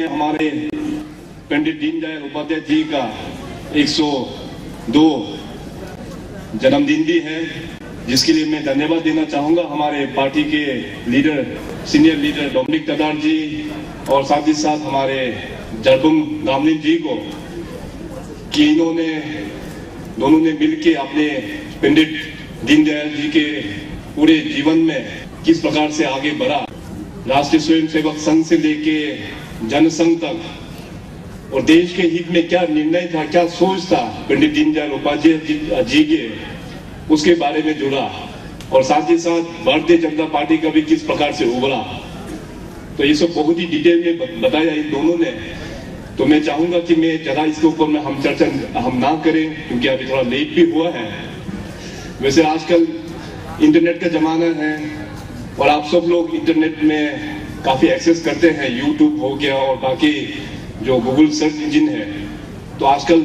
में हमारे पंडित दीनदयाल उपाध्याय जी का 102 जन्मदिन भी है, जिसके लिए मैं धन्यवाद देना चाहूंगा हमारे पार्टी के लीडर, सीनियर लीडर डोमिनिक तदार जी और साथ ही साथ हमारे जरबुंग गामलिन जी को, कि इन्होंने दोनों ने मिलकर अपने पंडित दीनदयाल जी के पूरे जीवन में किस प्रकार से आगे बढ़ा, राष्ट्रीय स्वयंसेवक संघ से लेके जनसंघ तक, और देश के हित में क्या निर्णय था, क्या सोच था पंडित दीनदयाल उपाध्याय जी के, उसके बारे में जुड़ा, और साथ ही साथ भारतीय जनता पार्टी का भी किस प्रकार से उभरा। तो ये सब बहुत ही डिटेल में बताया इन दोनों ने। तो मैं चाहूंगा कि मैं जरा इसके ऊपर में हम चर्चा हम ना करें, क्योंकि अभी थोड़ा लेट भी हुआ है। वैसे आजकल इंटरनेट का जमाना है और आप सब लोग इंटरनेट में काफी एक्सेस करते हैं, यूट्यूब हो गया और बाकी जो गूगल सर्च इंजिन है। तो आजकल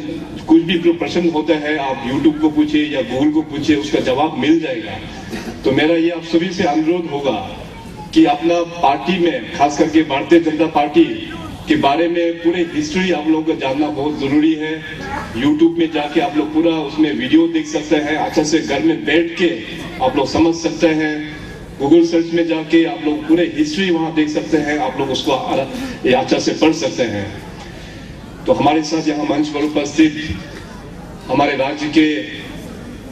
कुछ भी प्रश्न होता है, आप यूट्यूब को पूछिए या गूगल को पूछिए, उसका जवाब मिल जाएगा। तो मेरा ये आप सभी से अनुरोध होगा कि अपना पार्टी में, खास करके भारतीय जनता पार्टी के बारे में पूरे हिस्ट्री आप लोगों को जानना बहुत जरूरी है। यूट्यूब में जाके आप लोग पूरा उसमें वीडियो देख सकते हैं, अच्छा से घर में बैठ के आप लोग समझ सकते हैं। गूगल सर्च में जाके आप लोग पूरे हिस्ट्री वहां देख सकते हैं, आप लोग उसको अच्छा से पढ़ सकते हैं। तो हमारे साथ यहाँ मंच पर उपस्थित हमारे राज्य के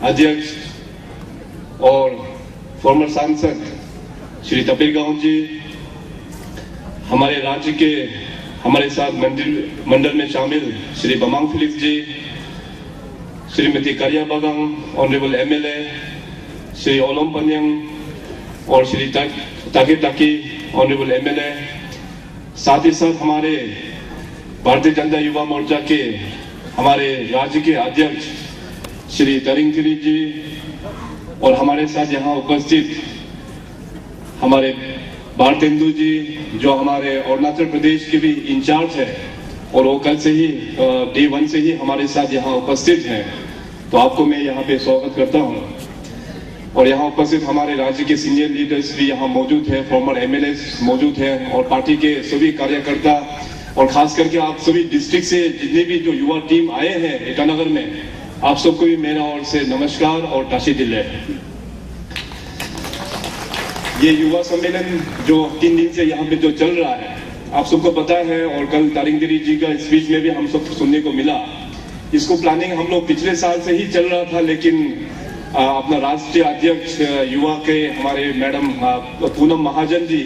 अध्यक्ष और फॉर्मर सांसद श्री तपीर गांव जी, हमारे राज्य के हमारे साथ मंडल में शामिल श्री बमांग फिलिप्स जी, श्रीमती करिया बागांग ऑनरेबल एमएलए, श्री ओलम पन्यंग और श्री ताके टाकी ऑनरेबल एमएलए, साथ ही साथ हमारे भारतीय जनता युवा मोर्चा के हमारे राज्य के अध्यक्ष श्री तरिंग थिरी जी, और हमारे साथ यहाँ उपस्थित हमारे भारतेंदु जी, जो हमारे अरुणाचल प्रदेश के भी इंचार्ज है और वो कल से ही डे 1 से ही हमारे साथ यहाँ उपस्थित हैं। तो आपको मैं यहाँ पे स्वागत करता हूँ। और यहाँ उपस्थित हमारे राज्य के सीनियर लीडर्स भी यहाँ मौजूद है, फॉर्मर एमएलए मौजूद है, और पार्टी के सभी कार्यकर्ता, और खास करके आप सभी डिस्ट्रिक्ट से जितने भी जो युवा टीम आए हैं ईटानगर में, आप सबको भी मेरा ओर से नमस्कार और ताशी दिल है। ये युवा सम्मेलन जो 3 दिन से यहाँ पे जो चल रहा है, आप सबको पता है, और कल तारिंगदिरी जी का स्पीच में भी हम सब सुनने को मिला। इसको प्लानिंग हम लोग पिछले साल से ही चल रहा था, लेकिन अपना राष्ट्रीय अध्यक्ष युवा के हमारे मैडम पूनम महाजन जी,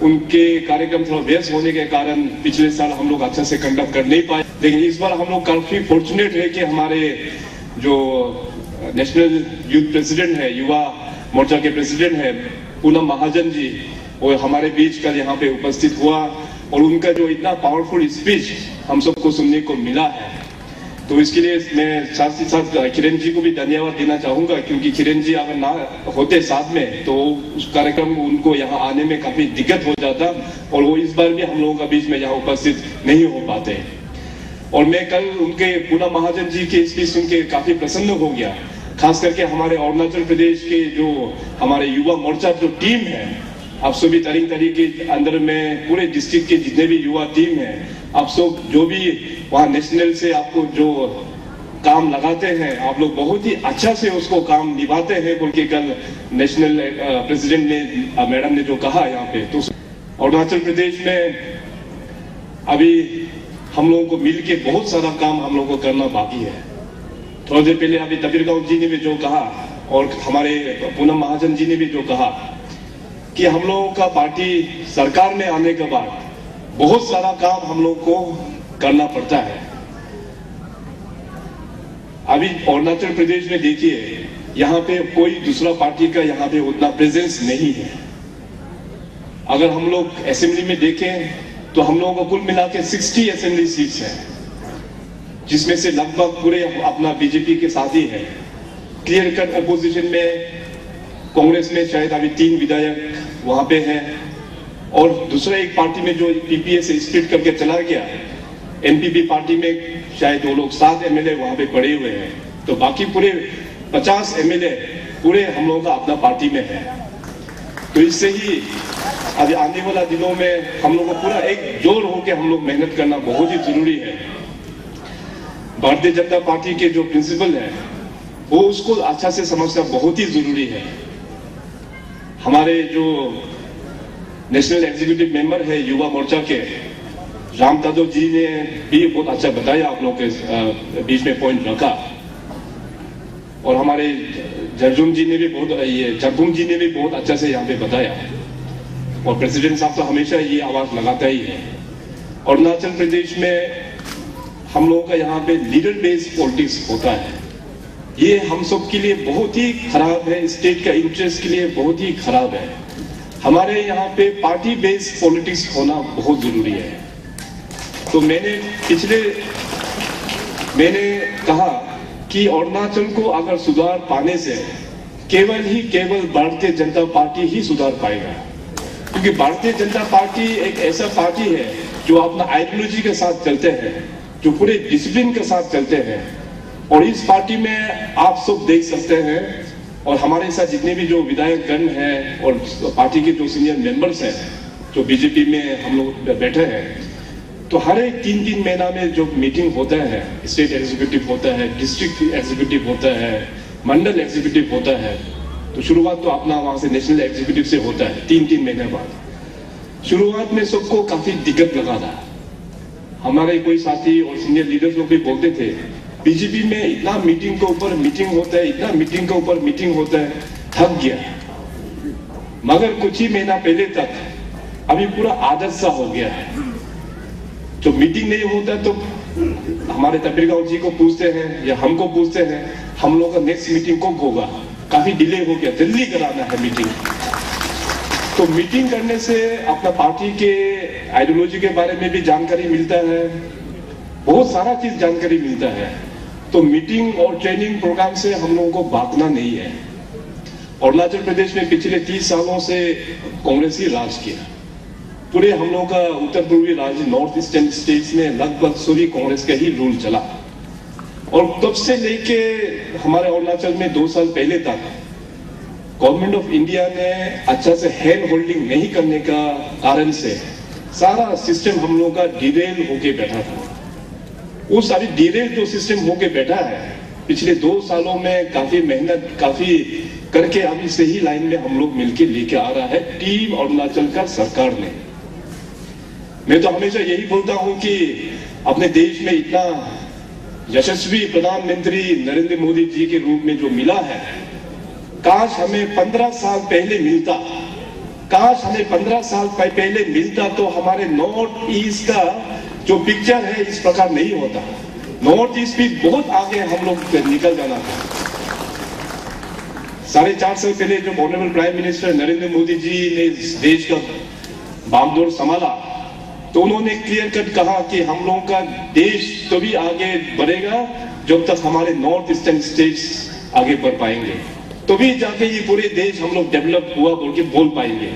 उनके कार्यक्रम थोड़ा व्यस्त होने के कारण पिछले साल हम लोग अच्छा से कंडक्ट कर नहीं पाए। लेकिन इस बार हम लोग काफी फॉर्चुनेट है कि हमारे जो नेशनल यूथ प्रेसिडेंट है, युवा मोर्चा के प्रेसिडेंट है पूनम महाजन जी, वो हमारे बीच कल यहाँ पे उपस्थित हुआ, और उनका जो इतना पावरफुल स्पीच हम सबको सुनने को मिला है। तो इसके लिए मैं साथ ही साथ किरण जी को भी धन्यवाद देना चाहूंगा, क्योंकि किरण जी अगर ना होते साथ में तो उस कार्यक्रम में उनको यहाँ आने में काफी दिक्कत हो जाता, और वो इस बार भी हम लोगों का बीच में यहाँ उपस्थित नहीं हो पाते। और मैं कल उनके पूनम महाजन जी के स्पीच सुन के काफी प्रसन्न हो गया, खास करके हमारे अरुणाचल प्रदेश के जो हमारे युवा मोर्चा जो टीम है, आप सभी तरीके के अंदर में पूरे डिस्ट्रिक्ट के जितने भी युवा टीम है, आप सब जो भी वहाँ नेशनल से आपको जो काम लगाते हैं, आप लोग बहुत ही अच्छा से उसको काम निभाते हैं, बोल के कल नेशनल प्रेसिडेंट ने मैडम ने जो कहा यहाँ पे। तो अरुणाचल प्रदेश में अभी हम लोगों को मिलके बहुत सारा काम हम लोगों को करना बाकी है। थोड़ी देर पहले अभी तपीर गांव जी ने भी जो कहा, और हमारे पूनम महाजन जी ने भी जो कहा, कि हम लोगों का पार्टी सरकार में आने के बाद बहुत सारा काम हम लोग को करना पड़ता है। अभी अरुणाचल प्रदेश में देखिए, यहाँ पे कोई दूसरा पार्टी का यहाँ पे उतना प्रेजेंस नहीं है। अगर हम लोग असेंबली में देखें तो हम लोगों को कुल मिला के 60 असेंबली सीट्स है, जिसमें से लगभग पूरे अपना बीजेपी के साथ ही है। क्लियर कट अपोजिशन में कांग्रेस में शायद अभी 3 विधायक वहां पे हैं, और दूसरा एक पार्टी में जो पीपीए से स्प्लिट करके चला गया, एनपीपी पार्टी में शायद वो लोग 7 एमएलए वहां पे पड़े हुए हैं। तो बाकी पूरे 50 एमएलए पूरे हम लोगों का अपना पार्टी में है। तो इससे ही अभी आने वाला दिनों में हम लोग को पूरा एकजुट होकर हम लोग मेहनत करना बहुत ही जरूरी है। भारतीय जनता पार्टी के जो प्रिंसिपल है वो उसको अच्छा से समझना बहुत ही जरूरी है। हमारे जो नेशनल एग्जीक्यूटिव मेंबर है युवा मोर्चा के राम यादव जी ने भी बहुत अच्छा बताया, आप लोग के बीच में पॉइंट रखा, और हमारे जरजुम जी ने भी जरबुम जी ने भी बहुत अच्छा से यहाँ पे बताया, और प्रेसिडेंट साहब तो हमेशा ये आवाज लगाता ही है। अरुणाचल प्रदेश में हम लोगों का यहाँ पे लीडर बेस्ड पॉलिटिक्स होता है, ये हम सब के लिए बहुत ही खराब है, स्टेट का इंटरेस्ट के लिए बहुत ही खराब है। हमारे यहाँ पे पार्टी बेस्ड पॉलिटिक्स होना बहुत जरूरी है। तो मैंने कहा कि अरुणाचल को अगर सुधार पाने से केवल भारतीय जनता पार्टी ही सुधार पाएगा, क्योंकि भारतीय जनता पार्टी एक ऐसा पार्टी है जो अपना आइडियोलॉजी के साथ चलते हैं, जो पूरे डिसिप्लिन के साथ चलते हैं, और इस पार्टी में आप सब देख सकते हैं, और हमारे साथ जितने भी जो विधायक गण हैं और पार्टी के जो सीनियर मेंबर्स हैं जो बीजेपी में हम लोग बैठे हैं, तो हर एक 3-3 महीना में जो मीटिंग होता है, स्टेट एग्जीक्यूटिव होता है, डिस्ट्रिक्ट एग्जीक्यूटिव होता है, मंडल एग्जीक्यूटिव होता है, तो शुरुआत तो अपना वहां से नेशनल एग्जीक्यूटिव से होता है 3-3 महीने बाद। शुरुआत में सबको काफी दिक्कत लगा था, हमारे कोई साथी और सीनियर लीडर्स लोग भी बोलते थे बीजेपी में इतना मीटिंग के ऊपर मीटिंग होता है, इतना मीटिंग के ऊपर मीटिंग होता है, थक गया। मगर कुछ ही महीना पहले तक अभी पूरा आदत सा हो गया है, जो मीटिंग नहीं होता तो हमारे तबीर जी को पूछते हैं या हमको पूछते हैं हम लोग का नेक्स्ट मीटिंग कब होगा, काफी डिले हो गया, जल्दी कराना है मीटिंग। तो मीटिंग करने से अपना पार्टी के आइडियोलॉजी के बारे में भी जानकारी मिलता है, बहुत सारा चीज जानकारी मिलता है। तो मीटिंग और ट्रेनिंग प्रोग्राम से हम लोगों को भागना नहीं है। अरुणाचल प्रदेश में पिछले 30 सालों से कांग्रेस ही राज किया, पूरे हम लोगों का उत्तर पूर्वी राज्य नॉर्थ ईस्टर्न स्टेट्स में लगभग सभी कांग्रेस का ही रूल चला, और तब से लेके हमारे अरुणाचल में 2 साल पहले तक गवर्नमेंट ऑफ इंडिया ने अच्छा से हैंड होल्डिंग नहीं करने का कारण से सारा सिस्टम हम लोगों का डिरेल होके बैठा था। वो सारी डिरेल जो सिस्टम होके बैठा है पिछले 2 सालों में काफी मेहनत काफी करके अभी सही लाइन में हम लोग मिलके लेके आ रहा है टीम अरुणाचल का सरकार ने। मैं तो हमेशा यही बोलता हूं कि अपने देश में इतना यशस्वी प्रधानमंत्री नरेंद्र मोदी जी के रूप में जो मिला है, काश हमें 15 साल पहले मिलता, काश हमें 15 साल पहले मिलता तो हमारे नॉर्थ ईस्ट का जो पिक्चर है इस प्रकार नहीं होता। नॉर्थ ईस्ट भी बहुत आगे हम लोग निकल जाना था। 4.5 साल पहले जब honourable prime minister Narendra Modi ji ने देश का बागडोर संभाला तो उन्होंने क्लियर कट कहा कि हम लोगों का देश तभी आगे बढ़ेगा जब तक हमारे नॉर्थ ईस्टर्न स्टेट्स आगे बढ़ पाएंगे, तभी जाके ये पूरे देश हम लोग डेवलप हुआ बोल के बोल पाएंगे।